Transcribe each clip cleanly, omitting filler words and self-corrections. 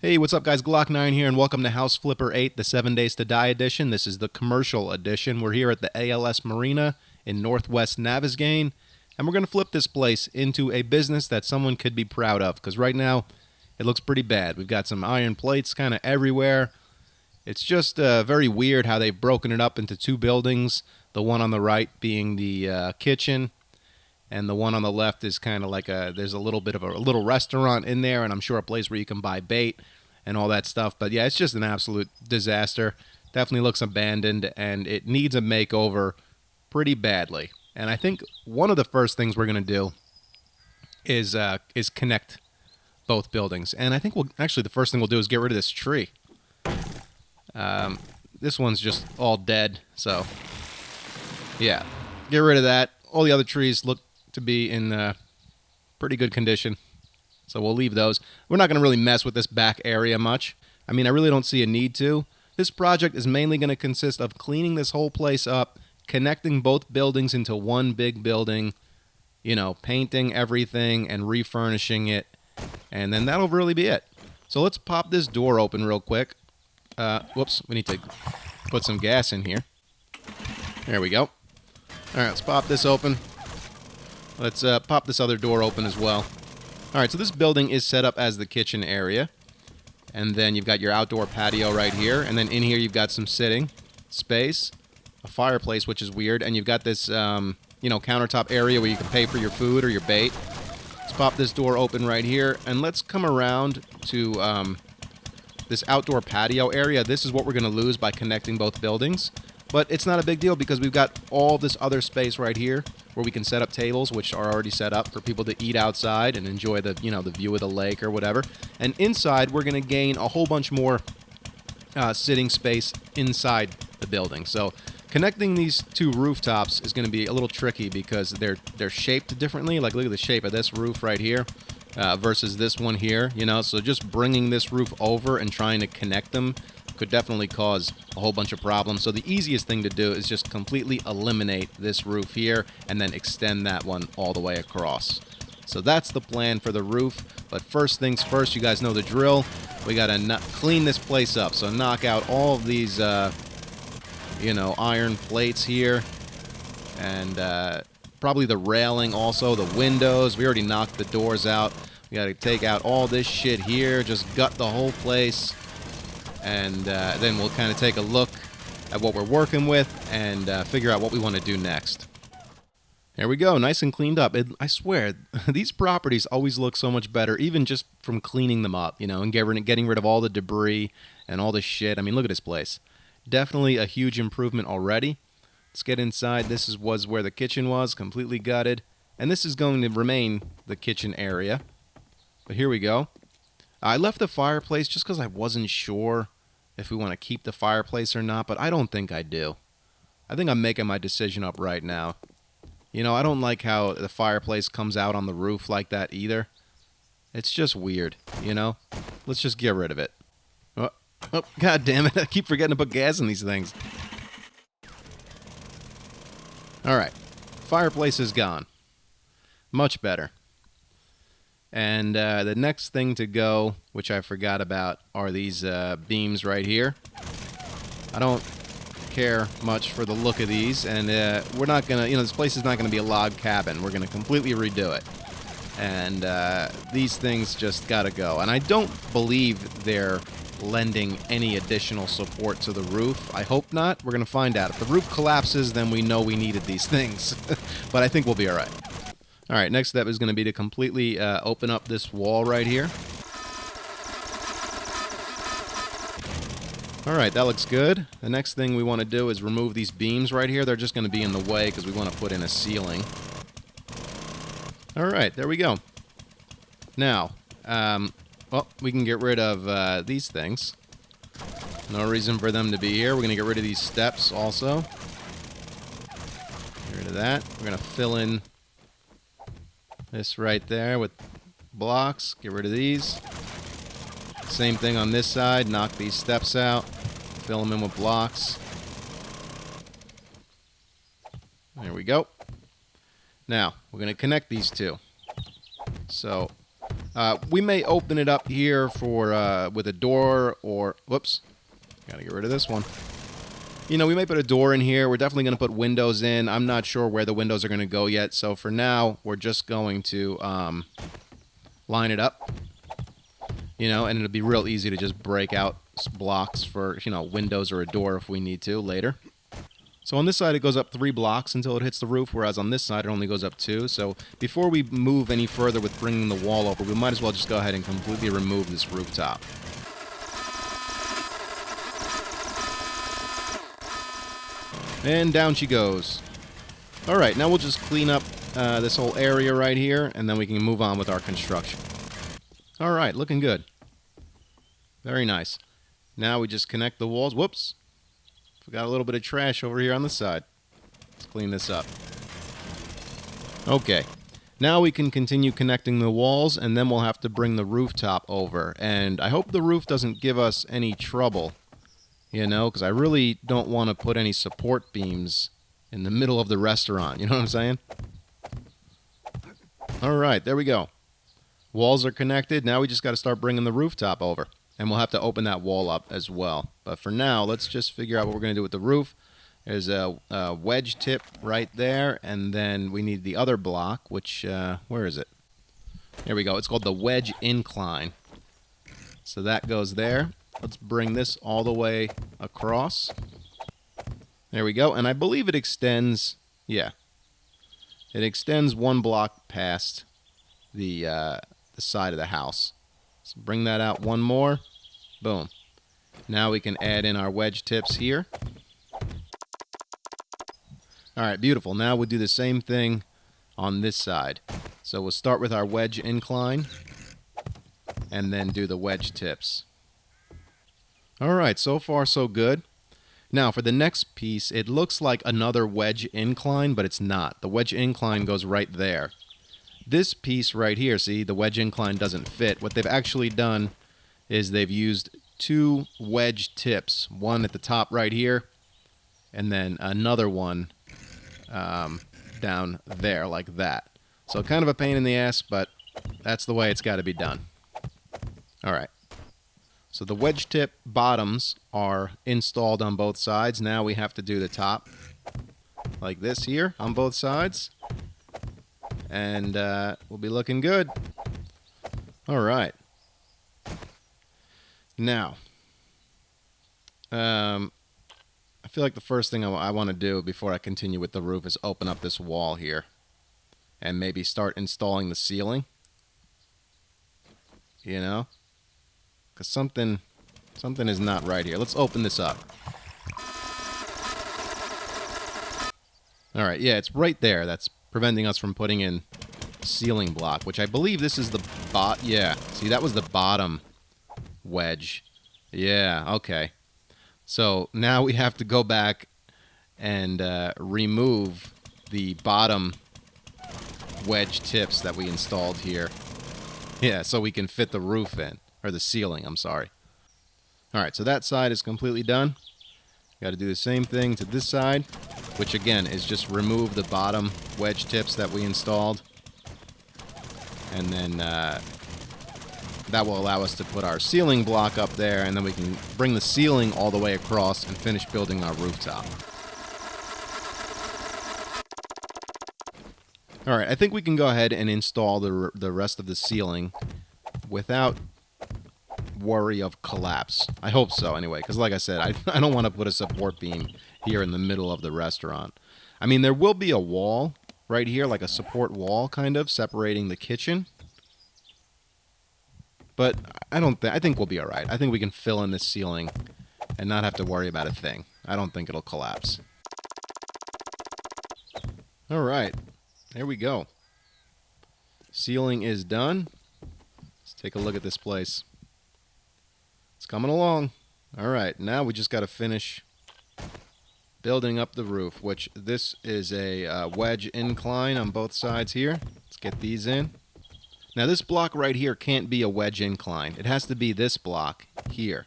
Hey, what's up guys? Glock9 here and welcome to House Flipper 8, the 7 Days to Die edition. This is the commercial edition. We're here at the ALS Marina in Northwest Navezgane, and we're going to flip this place into a business that someone could be proud of, because right now it looks pretty bad. We've got some iron plates kind of everywhere. It's just very weird how they've broken it up into two buildings, the one on the right being the kitchen, and the one on the left is kind of like there's a little bit of a little restaurant in there, and I'm sure a place where you can buy bait and all that stuff. But yeah, it's just an absolute disaster. Definitely looks abandoned, and it needs a makeover pretty badly. And I think one of the first things we're going to do is connect both buildings. And I think the first thing we'll do is get rid of this tree. This one's just all dead, so yeah, get rid of that. All the other trees look to be in pretty good condition, so we'll leave those. We're not going to really mess with this back area much. I mean, I really don't see a need to. This project is mainly going to consist of cleaning this whole place up, connecting both buildings into one big building, painting everything and refurnishing it, and then that'll really be it. So let's pop this door open real quick. Whoops, we need to put some gas in here. There we go. All right, let's pop this open. Let's pop this other door open as well. All right, so this building is set up as the kitchen area. And then you've got your outdoor patio right here. And then in here you've got some sitting space, a fireplace, which is weird. And you've got this, countertop area where you can pay for your food or your bait. Let's pop this door open right here. And let's come around to this outdoor patio area. This is what we're going to lose by connecting both buildings. But it's not a big deal because we've got all this other space right here where we can set up tables, which are already set up for people to eat outside and enjoy the view of the lake or whatever. And inside, we're going to gain a whole bunch more sitting space inside the building. So connecting these two rooftops is going to be a little tricky because they're shaped differently. Like, look at the shape of this roof right here versus this one here. So just bringing this roof over and trying to connect them could definitely cause a whole bunch of problems. So the easiest thing to do is just completely eliminate this roof here and then extend that one all the way across. So that's the plan for the roof. But first things first, you guys know the drill. We got to clean this place up. So knock out all of these, iron plates here. And probably the railing also, the windows. We already knocked the doors out. We got to take out all this shit here. Just gut the whole place. And then we'll kind of take a look at what we're working with and figure out what we want to do next. There we go, nice and cleaned up. I swear, these properties always look so much better, even just from cleaning them up, and getting rid of all the debris and all the shit. I mean, look at this place. Definitely a huge improvement already. Let's get inside. This was where the kitchen was, completely gutted. And this is going to remain the kitchen area. But here we go. I left the fireplace just because I wasn't sure if we want to keep the fireplace or not, but I don't think I do. I think I'm making my decision up right now. I don't like how the fireplace comes out on the roof like that either. It's just weird, Let's just get rid of it. Oh, God damn it. I keep forgetting to put gas in these things. All right. Fireplace is gone. Much better. And the next thing to go, which I forgot about, are these beams right here. I don't care much for the look of these, and we're not going to, this place is not going to be a log cabin. We're going to completely redo it. And these things just got to go. And I don't believe they're lending any additional support to the roof. I hope not. We're going to find out. If the roof collapses, then we know we needed these things. But I think we'll be all right. All right, next step is going to be to completely open up this wall right here. All right, that looks good. The next thing we want to do is remove these beams right here. They're just going to be in the way because we want to put in a ceiling. All right, there we go. Now, we can get rid of these things. No reason for them to be here. We're going to get rid of these steps also. Get rid of that. We're going to fill in this right there with blocks. Get rid of these. Same thing on this side. Knock these steps out. Fill them in with blocks. There we go. Now, we're going to connect these two. So, We may open it up here for with a door or... Whoops. Gotta get rid of this one. You know, we may put a door in here. We're definitely going to put windows in. I'm not sure where the windows are going to go yet. So for now, we're just going to line it up. You know, and it'll be real easy to just break out blocks for, you know, windows or a door if we need to later. So on this side, it goes up 3 blocks until it hits the roof, whereas on this side, it only goes up 2. So before we move any further with bringing the wall over, we might as well just go ahead and completely remove this rooftop. And down she goes. All right, now we'll just clean up this whole area right here, and then we can move on with our construction. All right, looking good. Very nice. Now we just connect the walls. Whoops. Forgot a little bit of trash over here on the side. Let's clean this up. Okay. Now we can continue connecting the walls, and then we'll have to bring the rooftop over. And I hope the roof doesn't give us any trouble, you know, because I really don't want to put any support beams in the middle of the restaurant. You know what I'm saying? All right, there we go. Walls are connected. Now we just got to start bringing the rooftop over. And we'll have to open that wall up as well. But for now, let's just figure out what we're going to do with the roof. There's a wedge tip right there. And then we need the other block, which, where is it? There we go. It's called the wedge incline. So that goes there. Let's bring this all the way across. There we go. And I believe it extends, yeah. It extends 1 block past the side of the house. So bring that out 1 more. Boom. Now we can add in our wedge tips here. All right, beautiful. Now we'll do the same thing on this side. So we'll start with our wedge incline and then do the wedge tips. All right, so far so good. Now for the next piece, it looks like another wedge incline, but it's not. The wedge incline goes right there. This piece right here, see, the wedge incline doesn't fit. What they've actually done is they've used 2 wedge tips, one at the top right here, and then another one down there like that. So kind of a pain in the ass, but that's the way it's got to be done. All right. So the wedge tip bottoms are installed on both sides. Now we have to do the top like this here on both sides. And we'll be looking good. All right. Now, I feel like the first thing I want to do before I continue with the roof is open up this wall here and maybe start installing the ceiling. You know? Because something is not right here. Let's open this up. All right, yeah, it's right there. That's preventing us from putting in ceiling block, which I believe this is the yeah, see, that was the bottom wedge. Yeah, okay. So now we have to go back and remove the bottom wedge tips that we installed here. Yeah, so we can fit the roof in, or the ceiling, I'm sorry. All right, so that side is completely done. Got to do the same thing to this side, which again is just remove the bottom wedge tips that we installed. And then that will allow us to put our ceiling block up there, and then we can bring the ceiling all the way across and finish building our rooftop. All right, I think we can go ahead and install the rest of the ceiling without worry of collapse. I hope so anyway, because like I said, I don't want to put a support beam here in the middle of the restaurant. I mean, there will be a wall right here, like a support wall kind of, separating the kitchen. But I think we'll be all right. I think we can fill in this ceiling and not have to worry about a thing. I don't think it'll collapse. All right, there we go. Ceiling is done. Let's take a look at this place. It's coming along. All right, now we just got to finish building up the roof, which this is a wedge incline on both sides here. Let's get these in. Now this block right here can't be a wedge incline. It has to be this block here.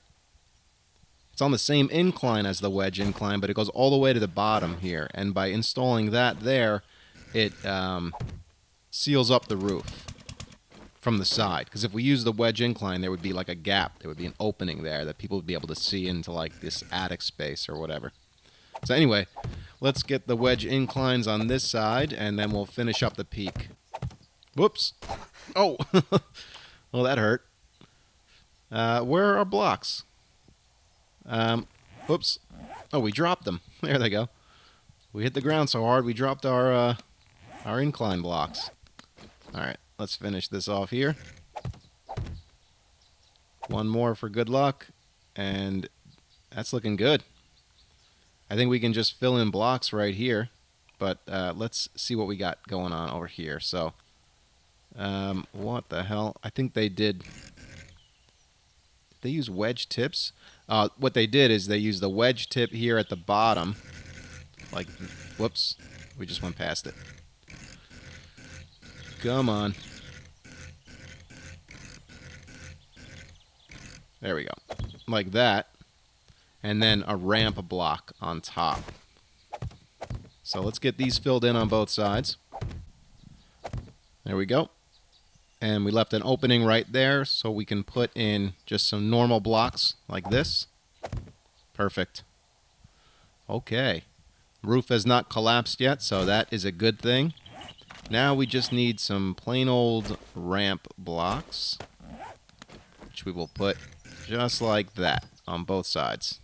It's on the same incline as the wedge incline, but it goes all the way to the bottom here. And by installing that there, it seals up the roof. from the side. Because if we use the wedge incline, there would be like a gap. There would be an opening there that people would be able to see into like this attic space or whatever. So anyway, let's get the wedge inclines on this side, and then we'll finish up the peak. Whoops. Oh. Well, that hurt. Where are our blocks? Whoops. Oh, we dropped them. There they go. We hit the ground so hard, we dropped our incline blocks. Alright, let's finish this off here. One more for good luck, and that's looking good. I think we can just fill in blocks right here, but let's see what we got going on over here. So, what the hell? I think they did they use wedge tips? What they did is they used the wedge tip here at the bottom. Like, whoops, we just went past it. Come on. There we go. Like that. And then a ramp block on top. So let's get these filled in on both sides. There we go. And we left an opening right there so we can put in just some normal blocks like this. Perfect. Okay. Roof has not collapsed yet, so that is a good thing. Now we just need some plain old ramp blocks, which we will put just like that on both sides.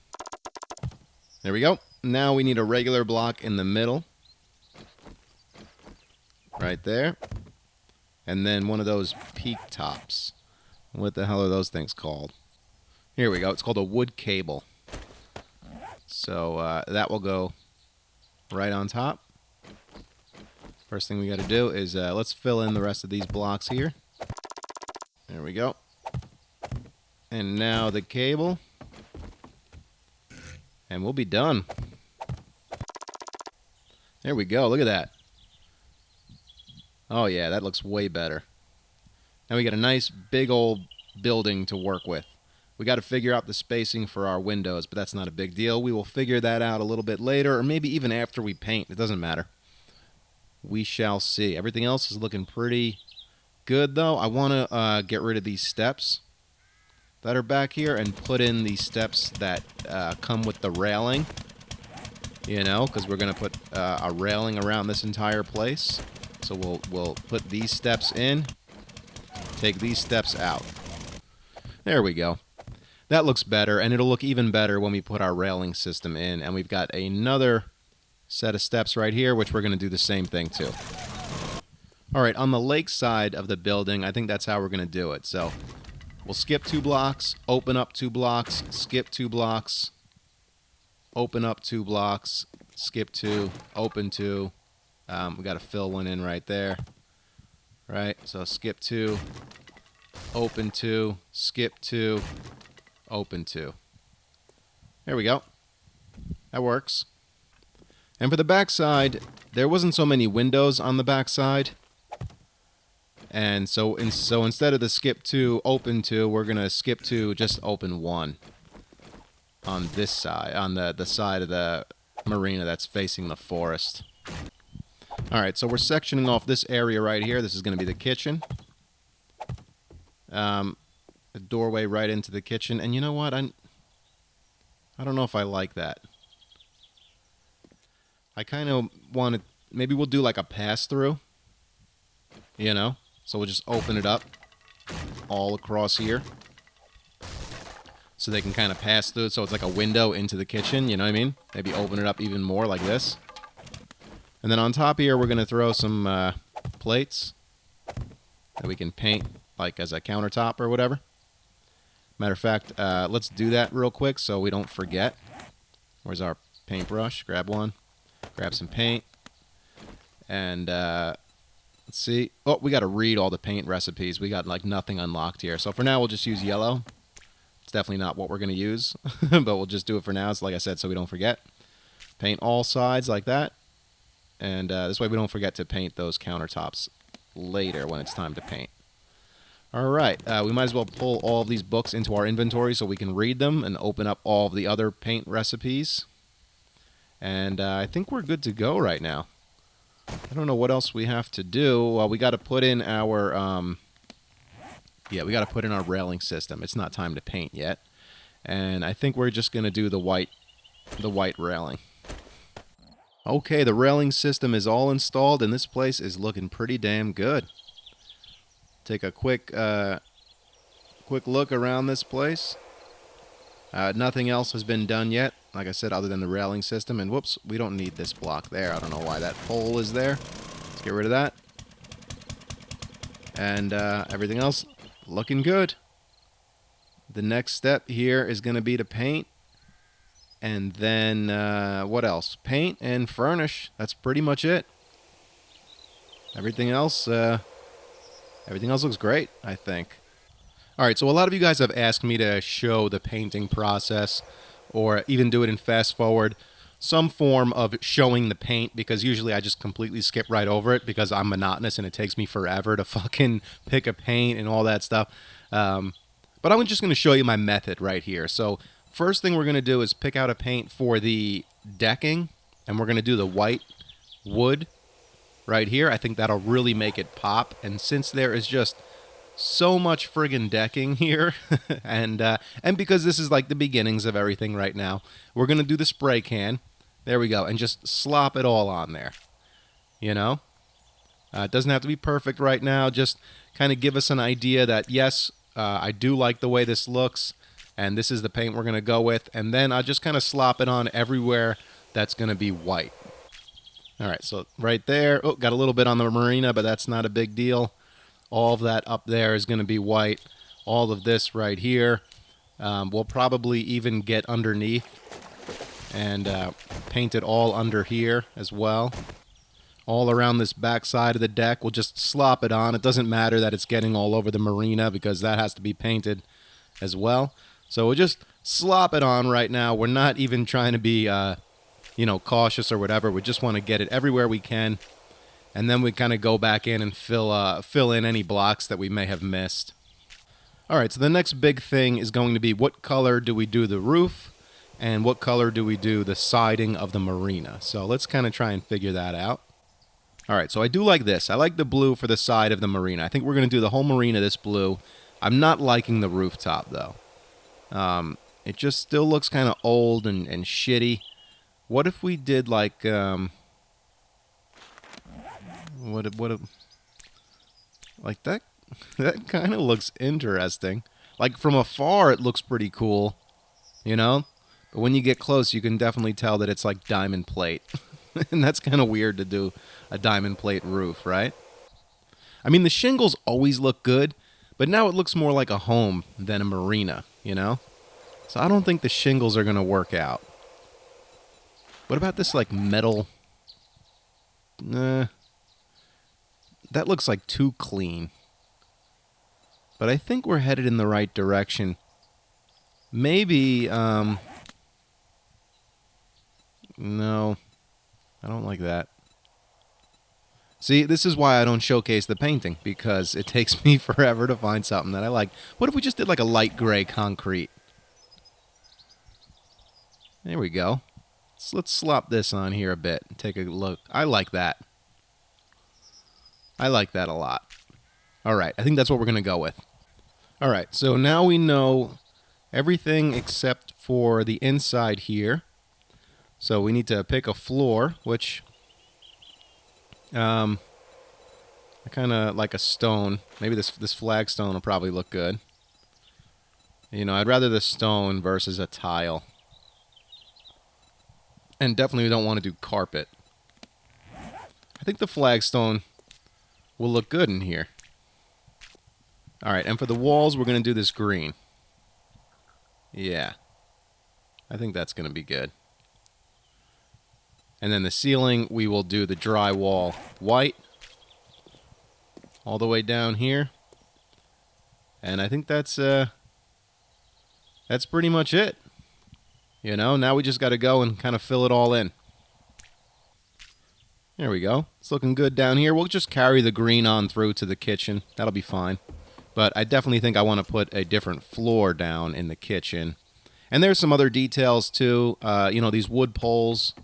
There we go. Now we need a regular block in the middle. Right there. And then one of those peak tops. What the hell are those things called? Here we go. It's called a wood cable. So that will go right on top. First thing we got to do is let's fill in the rest of these blocks here. There we go. And now the cable. And we'll be done. There we go. Look at that. Oh yeah, that looks way better. Now we got a nice big old building to work with. We got to figure out the spacing for our windows, but that's not a big deal. We will figure that out a little bit later, or maybe even after we paint. It doesn't matter. We shall see. Everything else is looking pretty good, though. I want to get rid of these steps that are back here and put in the steps that come with the railing. You know, because we're going to put a railing around this entire place. So we'll put these steps in, take these steps out. There we go. That looks better, and it'll look even better when we put our railing system in. And we've got another set of steps right here, which we're going to do the same thing too. All right, on the lake side of the building, I think that's how we're going to do it. So we'll skip 2 blocks, open up 2 blocks, skip 2 blocks, open up 2 blocks, skip 2, open 2. We got to fill one in right there. Right, so skip 2, open 2, skip 2, open 2. There we go. That works. And for the back side, there wasn't so many windows on the back side. And so instead of the skip 2, open 2, we're going to skip 2, just open 1 on this side, on the side of the marina that's facing the forest. Alright, so we're sectioning off this area right here. This is going to be the kitchen. The doorway right into the kitchen. And you know what? I don't know if I like that. I kind of want to... Maybe we'll do like a pass-through. You know? So we'll just open it up all across here. So they can kind of pass through. So it's like a window into the kitchen. You know what I mean? Maybe open it up even more like this. And then on top here, we're going to throw some plates that we can paint like as a countertop or whatever. Matter of fact, let's do that real quick so we don't forget. Where's our paintbrush? Grab one. Grab some paint. And let's see. Oh, we got to read all the paint recipes. We got like nothing unlocked here. So for now, we'll just use yellow. It's definitely not what we're going to use. But we'll just do it for now, so like I said, so we don't forget. Paint all sides like that. And this way we don't forget to paint those countertops later when it's time to paint. Alright, we might as well pull all of these books into our inventory so we can read them and open up all of the other paint recipes. And I think we're good to go right now. I don't know what else we have to do. Well, we got to put in our Yeah, we got to put in our railing system. It's not time to paint yet. And I think we're just going to do the white railing. Okay, the railing system is all installed, and this place is looking pretty damn good. Take a quick look around this place. Nothing else has been done yet, like I said, other than the railing system. And whoops, we don't need this block there. I don't know why that pole is there. Let's get rid of that. And everything else looking good. The next step here is going to be to paint. And then, what else? Paint and furnish. That's pretty much it. Everything else looks great, I think. All right, so a lot of you guys have asked me to show the painting process or even do it in fast forward, some form of showing the paint, because usually I just completely skip right over it because I'm monotonous and it takes me forever to fucking pick a paint and all that stuff. But I'm just going to show you my method right here. So first thing we're going to do is pick out a paint for the decking, and we're going to do the white wood right here. I think that'll really make it pop. And since there is just so much friggin' decking here, and because this is like the beginnings of everything right now, we're going to do the spray can. There we go. And just slop it all on there. You know? It doesn't have to be perfect right now. Just kind of give us an idea that, yes, I do like the way this looks, and this is the paint we're going to go with. And then I'll just kind of slop it on everywhere that's going to be white. All right, so right there. Oh, got a little bit on the Marina, but that's not a big deal. All of that up there is going to be white. All of this right here. We'll probably even get underneath and paint it all under here as well. All around this back side of the deck, we'll just slop it on. It doesn't matter that it's getting all over the Marina because that has to be painted as well. So we'll just slop it on right now. We're not even trying to be cautious or whatever. We just want to get it everywhere we can. And then we kind of go back in and fill in any blocks that we may have missed. All right, so the next big thing is going to be what color do we do the roof and what color do we do the siding of the Marina. So let's kind of try and figure that out. All right, so I do like this. I like the blue for the side of the Marina. I think we're going to do the whole Marina this blue. I'm not liking the rooftop, though. It just still looks kind of old and shitty. What if we did like... like that kind of looks interesting. Like from afar it looks pretty cool, you know? But when you get close you can definitely tell that it's like diamond plate. And that's kind of weird to do a diamond plate roof, right? I mean, the shingles always look good, but now it looks more like a home than a marina, you know? So I don't think the shingles are going to work out. What about this like metal? Nah. That looks like too clean. But I think we're headed in the right direction. Maybe, no. I don't like that. See, this is why I don't showcase the painting, because it takes me forever to find something that I like. What if we just did like a light gray concrete? There we go. So let's slop this on here a bit and take a look. I like that. I like that a lot. All right, I think that's what we're going to go with. All right, so now we know everything except for the inside here. So we need to pick a floor, which I kind of like a stone. Maybe this flagstone will probably look good. You know, I'd rather the stone versus a tile. And definitely we don't want to do carpet. I think the flagstone will look good in here. All right, and for the walls, we're going to do this green. Yeah. I think that's going to be good. And then the ceiling, we will do the drywall white. All the way down here. And I think that's pretty much it. You know, now we just got to go and kind of fill it all in. There we go. It's looking good down here. We'll just carry the green on through to the kitchen. That'll be fine. But I definitely think I want to put a different floor down in the kitchen. And there's some other details too. You know, these wood poles.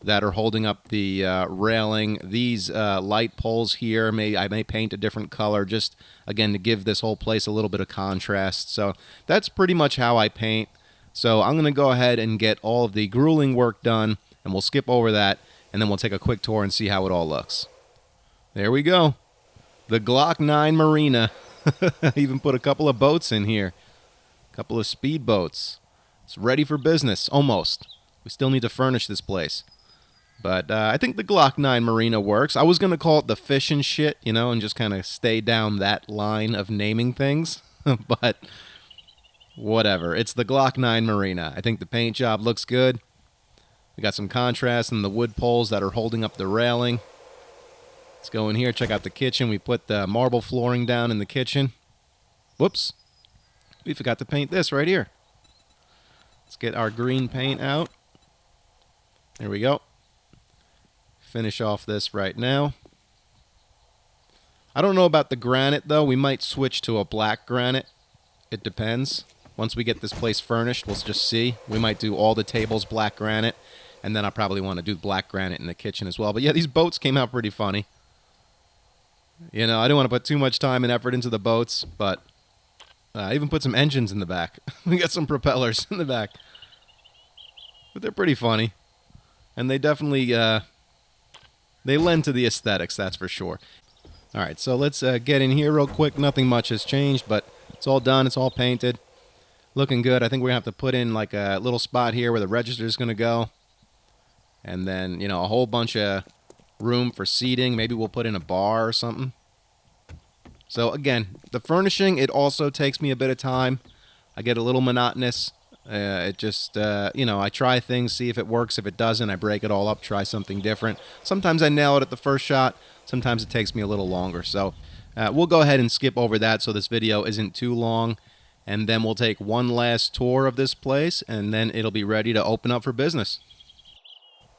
that are holding up the railing. These light poles here, I may paint a different color just, again, to give this whole place a little bit of contrast. So that's pretty much how I paint. So I'm going to go ahead and get all of the grueling work done, and we'll skip over that, and then we'll take a quick tour and see how it all looks. There we go. The Glock 9 Marina. I even put a couple of boats in here. A couple of speed boats. It's ready for business, almost. We still need to furnish this place. But I think the Glock 9 Marina works. I was going to call it the fish and shit, you know, and just kind of stay down that line of naming things. But whatever. It's the Glock 9 Marina. I think the paint job looks good. We got some contrast in the wood poles that are holding up the railing. Let's go in here, check out the kitchen. We put the marble flooring down in the kitchen. Whoops. We forgot to paint this right here. Let's get our green paint out. There we go. Finish off this right now. I don't know about the granite, though. We might switch to a black granite. It depends. Once we get this place furnished, we'll just see. We might do all the tables black granite, and then I'll probably want to do black granite in the kitchen as well. But yeah, these boats came out pretty funny. You know, I didn't want to put too much time and effort into the boats, but I even put some engines in the back. We got some propellers in the back. But they're pretty funny. And they definitely, they lend to the aesthetics, that's for sure. All right, so let's get in here real quick. Nothing much has changed, but it's all done. It's all painted. Looking good. I think we're going to have to put in like a little spot here where the register is going to go. And then, you know, a whole bunch of room for seating. Maybe we'll put in a bar or something. So again, the furnishing, it also takes me a bit of time. I get a little monotonous. It just, you know, I try things, see if it works. If it doesn't, I break it all up, try something different. Sometimes I nail it at the first shot. Sometimes it takes me a little longer. So we'll go ahead and skip over that so this video isn't too long. And then we'll take one last tour of this place, and then it'll be ready to open up for business.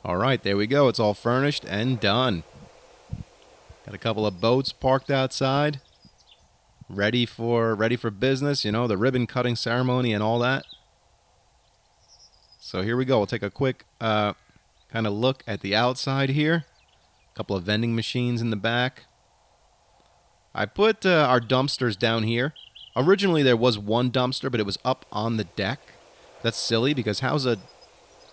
All right, there we go. It's all furnished and done. Got a couple of boats parked outside. Ready for business, you know, the ribbon cutting ceremony and all that. So here we go. We'll take a quick kind of look at the outside here. A couple of vending machines in the back. I put our dumpsters down here. Originally there was one dumpster, but it was up on the deck. That's silly because how's a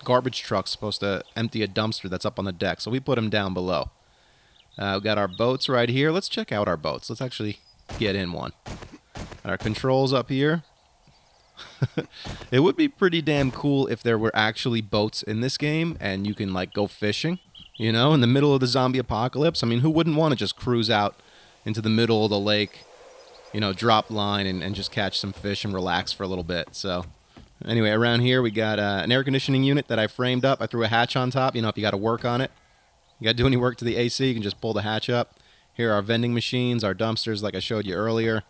garbage truck supposed to empty a dumpster that's up on the deck? So we put them down below. We've got our boats right here. Let's check out our boats. Let's actually get in one. Our controls up here. It would be pretty damn cool if there were actually boats in this game and you can like go fishing, you know, in the middle of the zombie apocalypse. I mean, who wouldn't want to just cruise out into the middle of the lake, you know, drop line and just catch some fish and relax for a little bit. So anyway, around here we got an air conditioning unit that I framed up. I threw a hatch on top. You know, if you got to work on it, you got to do any work to the AC, you can just pull the hatch up. Here are our vending machines, our dumpsters like I showed you earlier.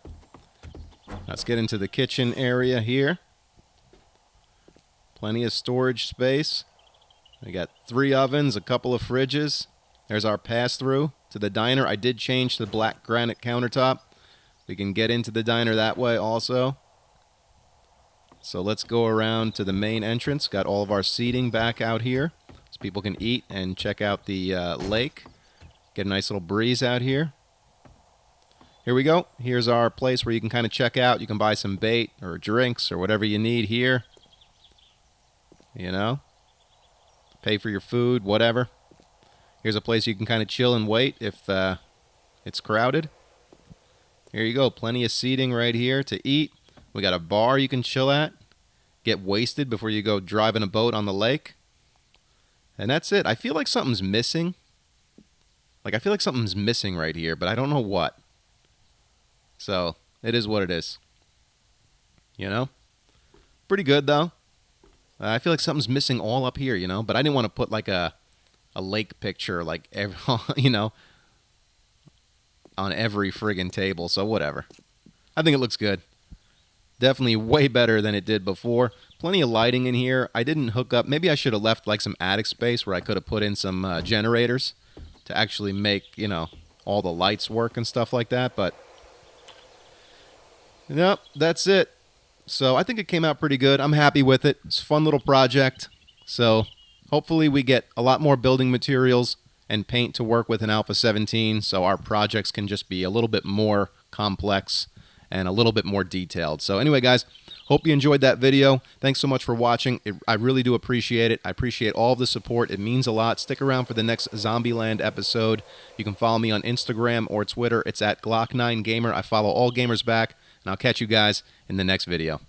Let's get into the kitchen area here. Plenty of storage space. We got 3 ovens, a couple of fridges. There's our pass-through to the diner. I did change to the black granite countertop. We can get into the diner that way also. So let's go around to the main entrance. Got all of our seating back out here so people can eat and check out the lake. Get a nice little breeze out here. Here we go. Here's our place where you can kind of check out. You can buy some bait or drinks or whatever you need here. You know, pay for your food, whatever. Here's a place you can kind of chill and wait if it's crowded. Here you go. Plenty of seating right here to eat. We got a bar you can chill at. Get wasted before you go driving a boat on the lake. And that's it. I feel like something's missing. Like, I feel like something's missing right here, but I don't know what. So, it is what it is. You know? Pretty good, though. I feel like something's missing all up here, you know? But I didn't want to put, like, a lake picture, like, you know, on every friggin' table, so whatever. I think it looks good. Definitely way better than it did before. Plenty of lighting in here. I didn't hook up. Maybe I should have left, like, some attic space where I could have put in some generators to actually make, you know, all the lights work and stuff like that, but nope, that's it. So I think it came out pretty good. I'm happy with it. It's a fun little project. So hopefully we get a lot more building materials and paint to work with in Alpha 17, so our projects can just be a little bit more complex and a little bit more detailed. So anyway, guys, hope you enjoyed that video. Thanks so much for watching. I really do appreciate it. I appreciate all of the support. It means a lot. Stick around for the next Zombieland episode. You can follow me on Instagram or Twitter. It's at Glock9Gamer. I follow all gamers back, and I'll catch you guys in the next video.